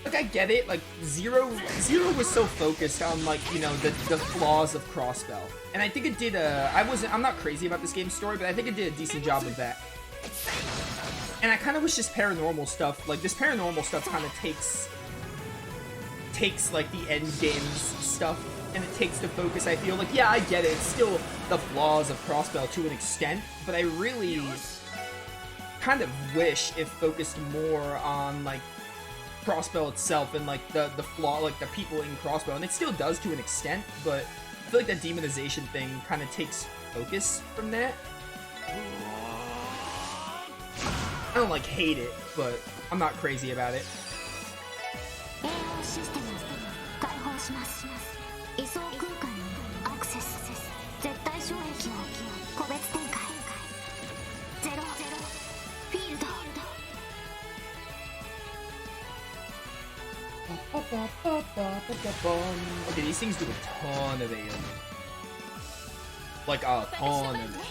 Like, I get it, like, Zero was so focused on, like, you know, the flaws of Crossbell. And I think it did I'm not crazy about this game's story, but I think it did a decent job of that. And I kind of wish this paranormal stuff, like, this paranormal stuff kind of takes, like, the end game's stuff, and it takes the focus, I feel. Like, yeah, I get it, it's still the flaws of Crossbell to an extent, but I really kind of wish it focused more on, like, Crossbell itself and, like, the flaw, like, the people in Crossbell. And it still does to an extent, but I feel like that demonization thing kind of takes focus from that. I don't, like, hate it, but I'm not crazy about it. Okay, these things do a ton of AoE. Like, a ton of it.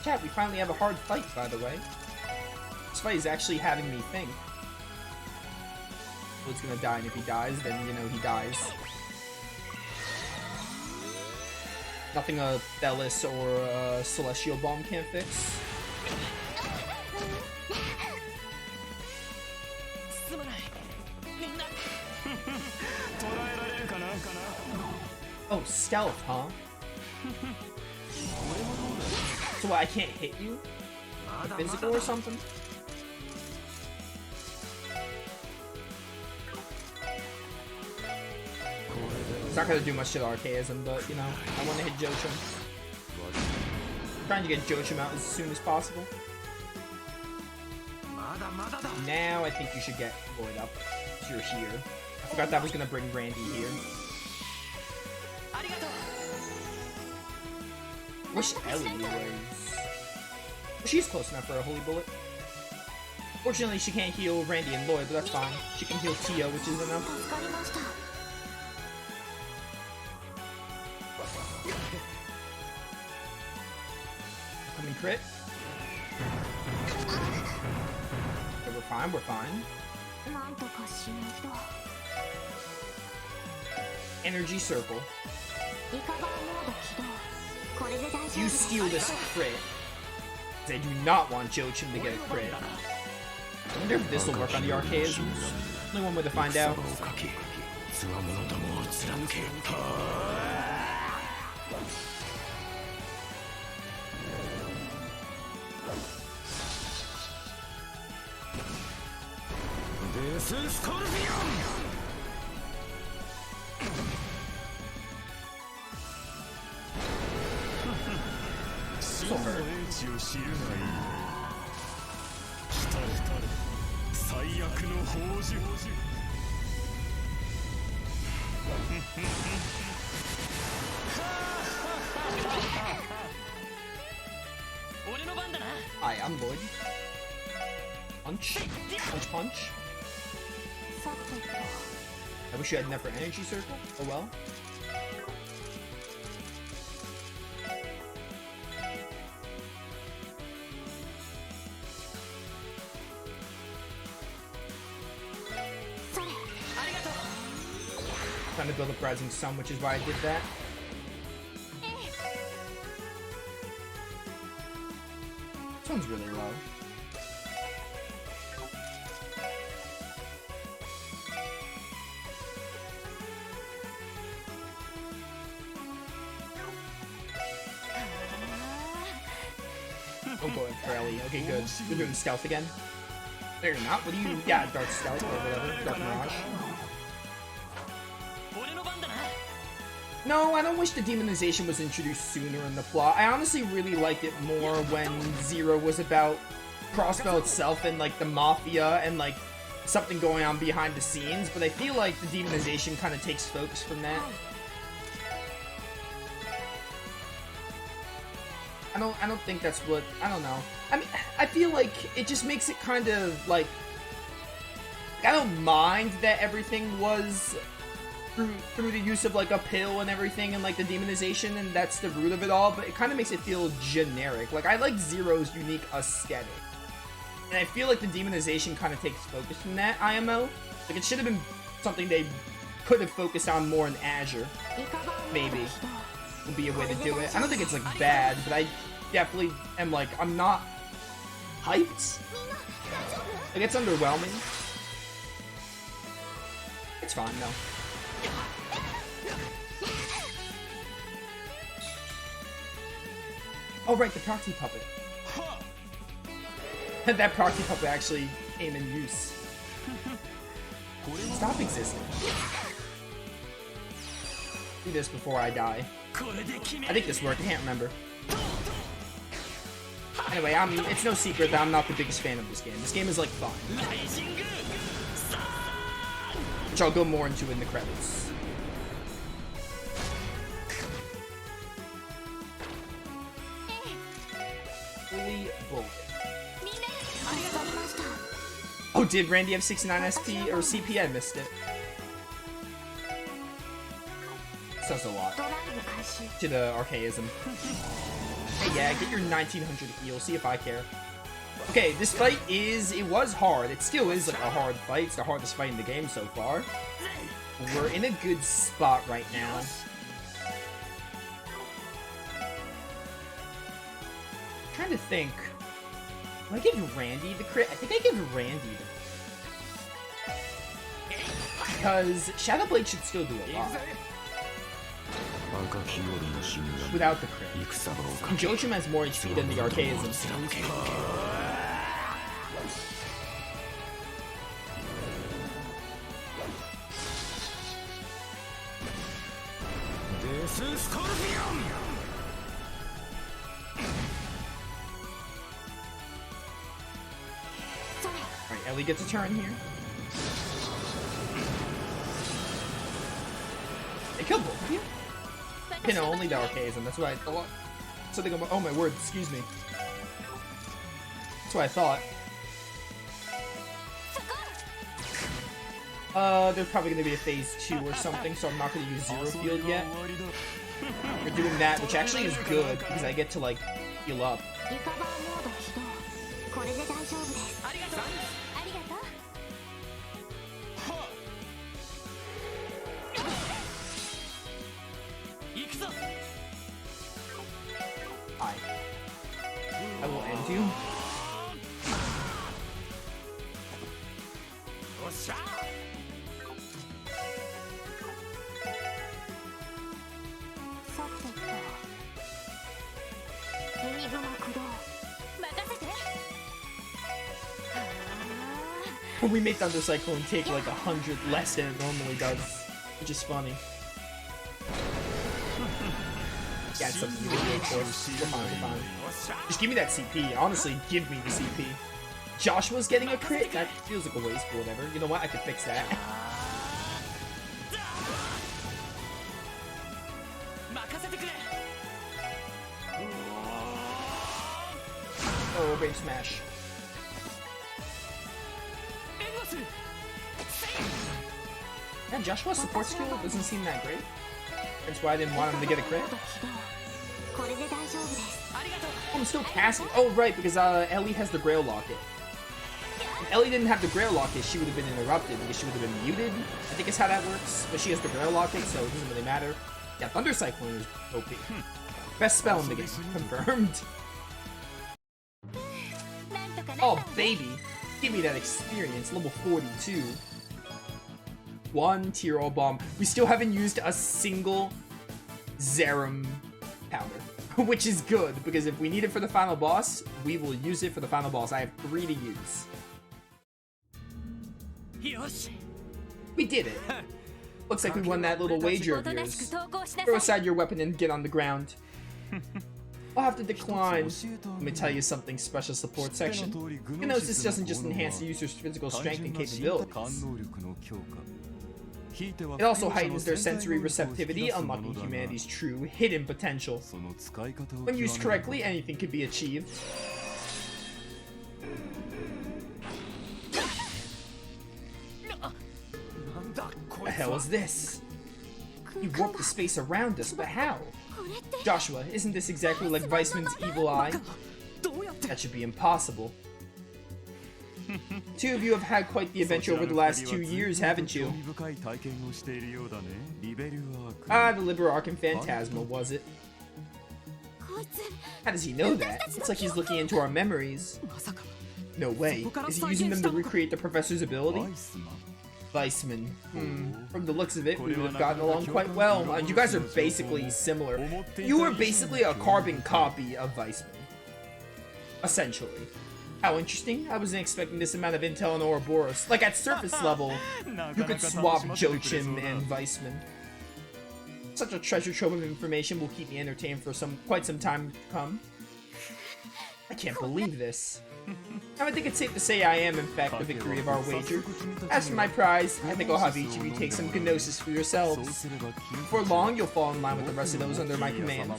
Chat, we finally have a hard fight, by the way. This fight is actually having me think. Who's gonna die, and if he dies, then, you know, he dies. Nothing a Thelis or a Celestial Bomb can't fix. Oh, stealth, huh? So what, I can't hit you? Physical or something? It's not gonna do much to the Archaism, but, you know, I want to hit Joachim. I'm trying to get Joachim out as soon as possible. Now I think you should get Void up, because you're here. I forgot that was gonna bring Randy here. Wish Ellie was... She's close enough for a Holy Bullet. Fortunately, she can't heal Randy and Lloyd, but that's fine. She can heal Tio, which is enough. Coming crit. Okay, we're fine, we're fine. Energy Circle. You steal this crit. I do not want Joachim to get a crit. I wonder if this will work on the Archaisms. Only one way to find out. This is Scorpion! So hurt. Hi, I'm Lloyd. Punch. Punch, punch. I wish you had enough for Energy Circle. Oh well. Trying to build up Rising Sun, which is why I did that. This one's really low. Don't go in for Ellie. Okay, good. You're doing stealth again? No, you're not. What do you... Yeah, Dark Stealth or whatever. Dark Mirage. No, I don't wish the demonization was introduced sooner in the plot. I honestly really liked it more when Zero was about Crossbell itself and, like, the Mafia and, like, something going on behind the scenes, but I feel like the demonization kind of takes focus from that. I don't think that's what... I don't know. I mean, I feel like it just makes it kind of, like... I don't mind that everything was through the use of like a pill and everything and like the demonization, and that's the root of it all, but it kind of makes it feel generic. Like, I like Zero's unique aesthetic, and I feel like the demonization kind of takes focus from that IMO. Like, it should have been something they could have focused on more in Azure. Maybe would be a way to do it. I don't think it's like bad, but I definitely am like, I'm not hyped. Like, it's underwhelming. It's fine though. Oh right, the proxy puppet. That proxy puppet actually came in use. Stop existing. Do this before I die. I think this worked, I can't remember. Anyway, it's no secret that I'm not the biggest fan of this game. This game is like fun. Which I'll go more into in the credits. Fully bullet. Oh, did Randy have 69 SP or CP? I missed it. Says a lot. To the archaism. Hey, yeah, get your 1900 heal. See if I care. Okay, this fight it was hard. It still is like a hard fight. It's the hardest fight in the game so far. We're in a good spot right now. I'm trying to think. Do I give Randy the crit? I think I give Randy the crit. Because Shadowblade should still do a lot. Without the crit. Joachim has more HP than the Archaism. Alright, Ellie gets a turn here. They killed both of you? You know, only the Archaism, that's what I thought. So they go, oh my word, excuse me. That's what I thought. There's probably gonna be a phase 2 or something, so I'm not gonna use Zero Field yet. We're doing that, which actually is good, because I get to, like, heal up. Hi. I will end you. We made Thunder Cyclone take like 100 less than it normally does, which is funny. Yeah, it's something you can do, of course. We're fine, we're fine. Just give me that CP. Honestly, give me the CP. Joshua's getting a crit? That feels like a waste, but whatever. You know what? I could fix that. Oh, range smash. Yeah, Joshua's support skill doesn't seem that great. That's why I didn't want him to get a crit. Oh, I'm still casting. Oh, right, because Ellie has the Grail Locket. If Ellie didn't have the Grail Locket, she would have been interrupted because she would have been muted. I think is how that works. But she has the Grail Locket, so it doesn't really matter. Yeah, Thunder Cyclone is OP. Best spell in the game. Confirmed. Oh, baby. Give me that experience. Level 42. 1 Tyrol Bomb. We still haven't used a single Zerum powder, which is good, because if we need it for the final boss, we will use it for the final boss. I have 3 to use. We did it. Looks like we won that little wager of yours. Throw aside your weapon and get on the ground. I'll have to decline. Let me tell you something, special support section. Hypnosis doesn't just enhance the user's physical strength and capabilities. It also heightens their sensory receptivity, unlocking humanity's true hidden potential. When used correctly, anything can be achieved. What the hell is this? He warped the space around us, but how? Joshua, isn't this exactly like Weissman's evil eye? That should be impossible. Two of you have had quite the adventure over the last 2 years, haven't you? Ah, the Liber Arc and Phantasma, was it? How does he know that? It's like he's looking into our memories. No way. Is he using them to recreate the professor's ability? Weissman. From the looks of it, we would have gotten along quite well. You guys are basically similar. You are basically a carbon copy of Weissman. Essentially. How interesting. I wasn't expecting this amount of intel on Ouroboros. Like, at surface level, you could swap Joachim and Weissman. Such a treasure trove of information will keep me entertained for quite some time to come. I can't believe this. I think it's safe to say I am, in fact, the victory of our wager. As for my prize, I think I'll have each of you take some gnosis for yourselves. Before long, you'll fall in line with the rest of those under my command.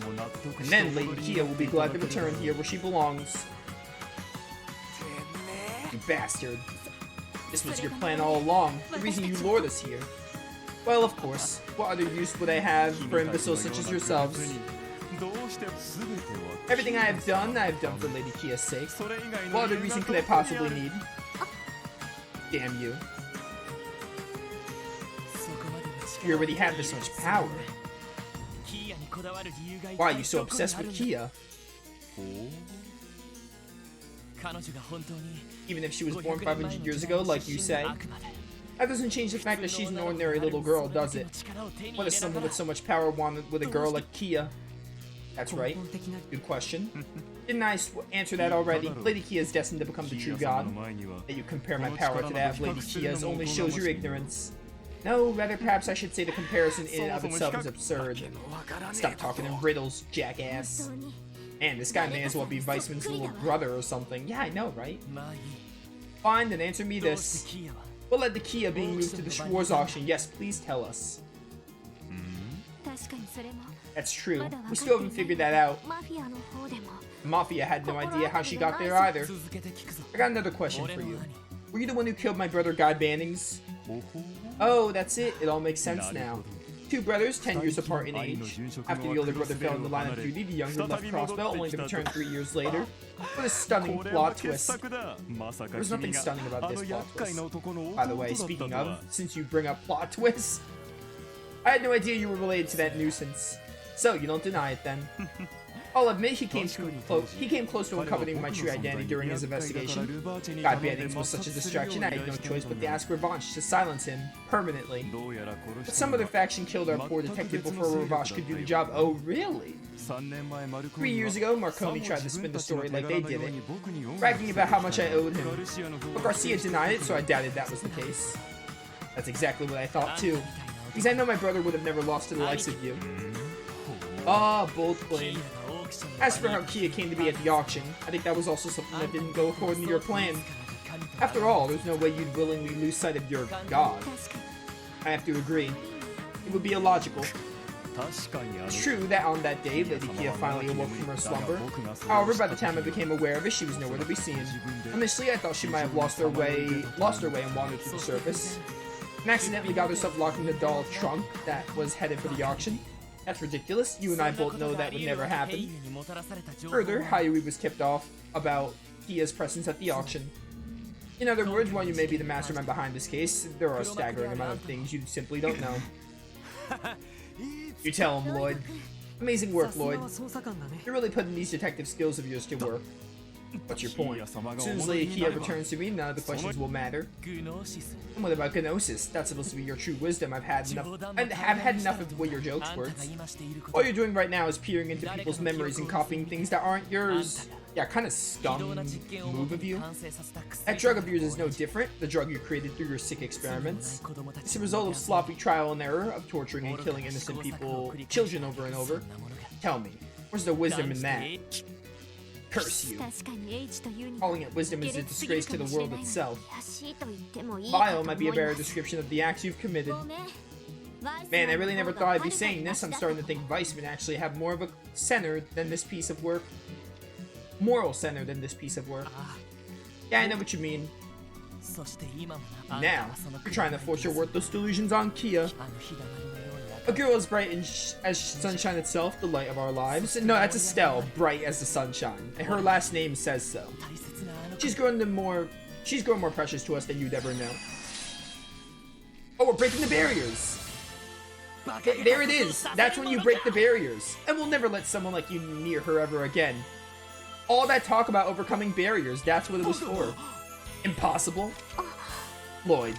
And then Lady Kia will be glad to return here where she belongs. You bastard. This was your plan all along, the reason you lured us here. Well, of course. What other use would I have for imbeciles such as yourselves? Everything I have done for Lady Kia's sake. What other reason could I possibly need? Damn you. You already have this much power. Why are you so obsessed with Kia? Even if she was born 500 years ago, like you say. That doesn't change the fact that she's an ordinary little girl, does it? What does someone with so much power want with a girl like Kia? That's right. Good question. Didn't I answer that already? Lady Kia is destined to become the true god. That you compare my power to that of Lady Kia's only shows your ignorance. No, rather perhaps I should say the comparison in and of itself is absurd. Stop talking in riddles, jackass. Man, this guy may as well be Weissman's little brother or something. Yeah, I know, right? Fine, then answer me this. What led to Kia being moved to the Schwarz auction? Yes, please tell us. That's true. We still haven't figured that out. Mafia had no idea how she got there either. I got another question for you. Were you the one who killed my brother God Bannings? Oh, that's it. It all makes sense now. Two brothers, 10 years apart in age. After the older brother fell in the line of duty, the younger left Crossbell, only to return 3 years later. What a stunning plot twist. There's nothing stunning about this plot twist. By the way, speaking of, since you bring up plot twists, I had no idea you were related to that nuisance. So, you don't deny it then. I'll admit he came close to uncovering my true identity during his investigation. God Bannings was such a distraction, I had no choice but to ask revanche to silence him permanently. But some other faction killed our poor detective before Ravash could do the job. Oh, really? 3 years ago, Marconi tried to spin the story like they did it, bragging about how much I owed him. But Garcia denied it, so I doubted that was the case. That's exactly what I thought too, because I know my brother would have never lost to the likes of you. Ah, bold claim. As for how Kia came to be at the auction, I think that was also something that didn't go according to your plan. After all, there's no way you'd willingly lose sight of your god. I have to agree. It would be illogical. It's true that on that day, Lady Kia finally awoke from her slumber. However, by the time I became aware of it, she was nowhere to be seen. Initially, I thought she might have lost her way and wandered to the surface, and accidentally got herself locked in the doll trunk that was headed for the auction. That's ridiculous. You and I both know that would never happen. Further, Hayui was tipped off about Kia's presence at the auction. In other words, while you may be the mastermind behind this case, there are a staggering amount of things you simply don't know. You tell him, Lloyd. Amazing work, Lloyd. You're really putting these detective skills of yours to work. What's your point? As soon as Lady Kia returns to me, none of the questions will matter. And what about gnosis? That's supposed to be your true wisdom. I've had enough of what your jokes words. All you're doing right now is peering into people's memories and copying things that aren't yours. Yeah, kind of scum move of you. That drug of yours is no different, the drug you created through your sick experiments. It's a result of sloppy trial and error, of torturing and killing innocent children over and over. Tell me, where's the wisdom in that? Curse you. Calling it wisdom is a disgrace to the world itself. Vile might be a better description of the acts you've committed. Man, I really never thought I'd be saying this. I'm starting to think Weissman actually have more of a center than this piece of work. Moral center than this piece of work. Yeah, I know what you mean. Now, you're trying to force your worthless delusions on Kia. A girl as bright as sunshine itself, the light of our lives. No, that's Estelle, bright as the sunshine. And her last name says so. She's grown more precious to us than you'd ever know. Oh, we're breaking the barriers. There it is. That's when you break the barriers. And we'll never let someone like you near her ever again. All that talk about overcoming barriers, that's what it was for. Impossible. Lloyd,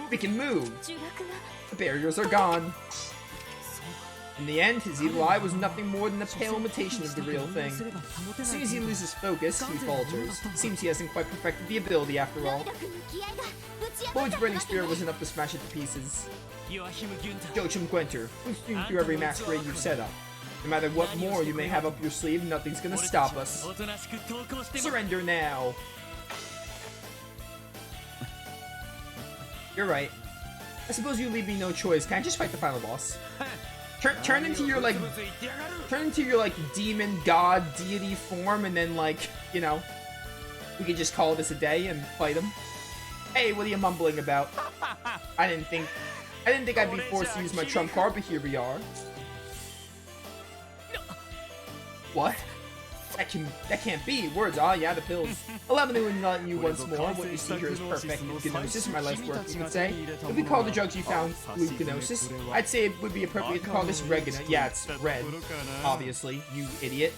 we can move. The barriers are gone. In the end, his evil eye was nothing more than a pale imitation of the real thing. As soon as he loses focus, he falters. Seems he hasn't quite perfected the ability after all. Lloyd's burning spirit was enough to smash it to pieces. Joachim Gwenter, we've seen through every masquerade you've set up. No matter what more you may have up your sleeve, nothing's gonna stop us. Surrender now! You're right. I suppose you leave me no choice. Can I just fight the final boss? Turn into your like demon god deity form, and then like, you know, we could just call this a day and fight him. Hey, what are you mumbling about? I didn't think I'd be forced to use my trump card, but here we are. What? That can't be. Words, yeah, the pills. Allow me to enlighten you once more. What you see here is perfect gnosis, my life's work, you could say. If we call the drugs you found blue gnosis, I'd say it would be appropriate to call this red. Yeah, it's red. Obviously, you idiot.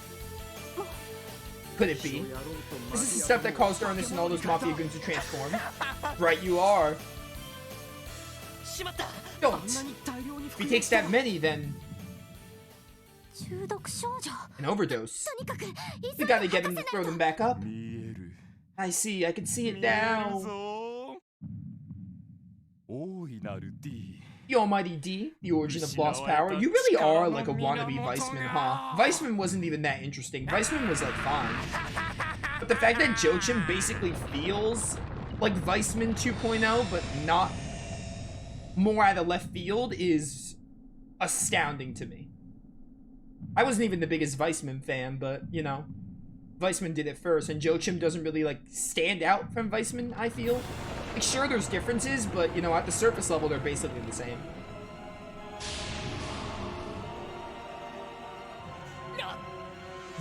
Could it be? This is the stuff that caused Ernest and all those mafia goons to transform. Right, you are. Don't. If he takes that many, then... An overdose. We gotta get him to throw them back up. I see, I can see it now. The almighty D, the origin of lost power. You really are like a wannabe Weissman, huh? Weissman wasn't even that interesting. Weissman was like fine. But the fact that Joachim basically feels like Weissman 2.0, but not more out of left field is astounding to me. I wasn't even the biggest Weissman fan, but, you know, Weissman did it first, and Joachim doesn't really, like, stand out from Weissman, I feel. Like, sure, there's differences, but, you know, at the surface level, they're basically the same.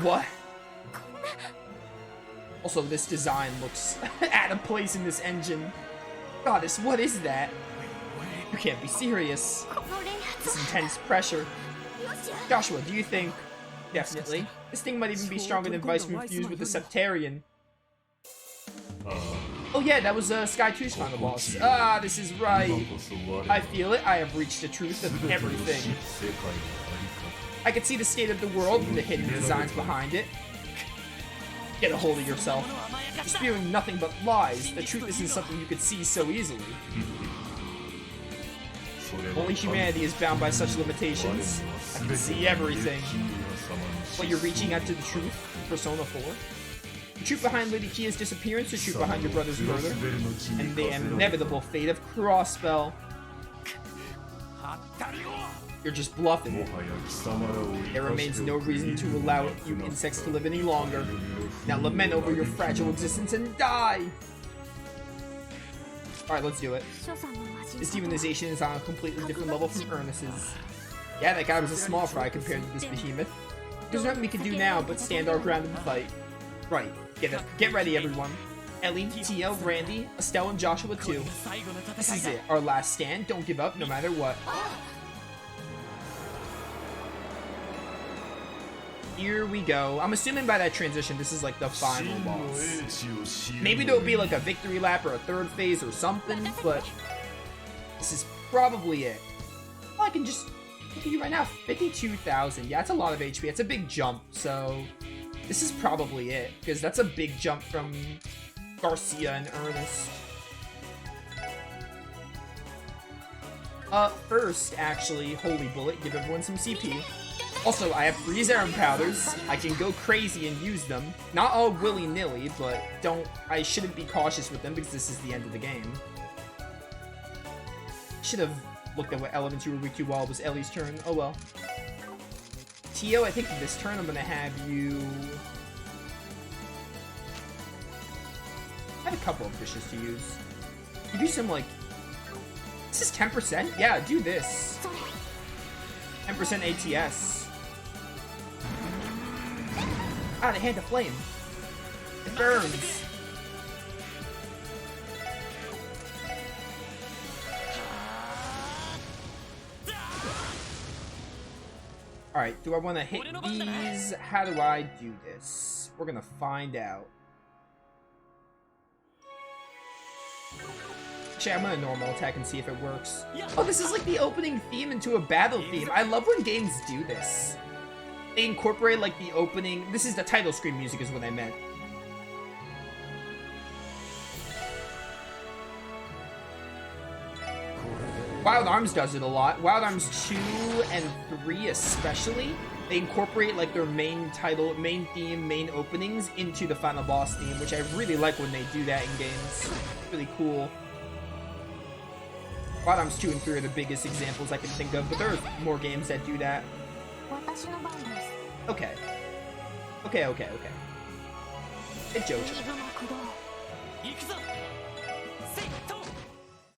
What? Also, this design looks out of place in this engine. Goddess, what is that? You can't be serious. This intense pressure. Joshua, do you think... Definitely. This thing might even be stronger than Weissman fused with the Septarian. Oh yeah, that was Sky 2's final boss. Ah, this is right. I feel it. I have reached the truth of everything. I can see the state of the world and the hidden designs behind it. Get a hold of yourself. You're spewing nothing but lies. The truth isn't something you could see so easily. Only humanity is bound by such limitations. I can see everything. But you're reaching out to the truth, Persona 4. The truth behind Lady Kia's disappearance, the truth behind your brother's murder, and the inevitable fate of Crossbell. You're just bluffing. There remains no reason to allow you insects to live any longer. Now lament over your fragile existence and die! Alright, let's do it. This demonization is on a completely different level from Ernest's. Yeah, that guy was a small fry compared to this behemoth. There's nothing we can do now but stand our ground and fight. Right, get ready everyone. Ellie, Tio, Randy, Estelle, and Joshua too. This is it, our last stand. Don't give up no matter what. Here we go. I'm assuming by that transition this is like the final boss. Maybe there'll be like a victory lap or a third phase or something, but this is probably it. Well, I can just look at you right now. 52,000. Yeah, that's a lot of HP. It's a big jump, so this is probably it, because that's a big jump from Garcia and Ernest. First, actually, Holy Bullet, give everyone some CP. Also, I have freeze arrow powders. I can go crazy and use them. Not all willy-nilly, but I shouldn't be cautious with them because this is the end of the game. Should have looked at what elements you were weak to while it was Ellie's turn. Oh well. Tio, I think this turn I'm gonna have you... I have a couple of dishes to use. You do some like... This is 10%? Yeah, do this. 10% ATS. Ah, the hand of flame. It burns. Alright, do I want to hit these? How do I do this? We're gonna find out. Actually, I'm gonna normal attack and see if it works. Oh, this is like the opening theme into a battle theme. I love when games do this. They incorporate like the opening. This is the title screen music is what I meant. Wild Arms does it a lot. Wild Arms 2 and 3 especially, they incorporate like their main title, main theme, main openings into the final boss theme, which I really like when they do that in games. It's really cool. Wild Arms 2 and 3 are the biggest examples I can think of, but there are more games that do that. Okay. Okay. Hey, Jojo.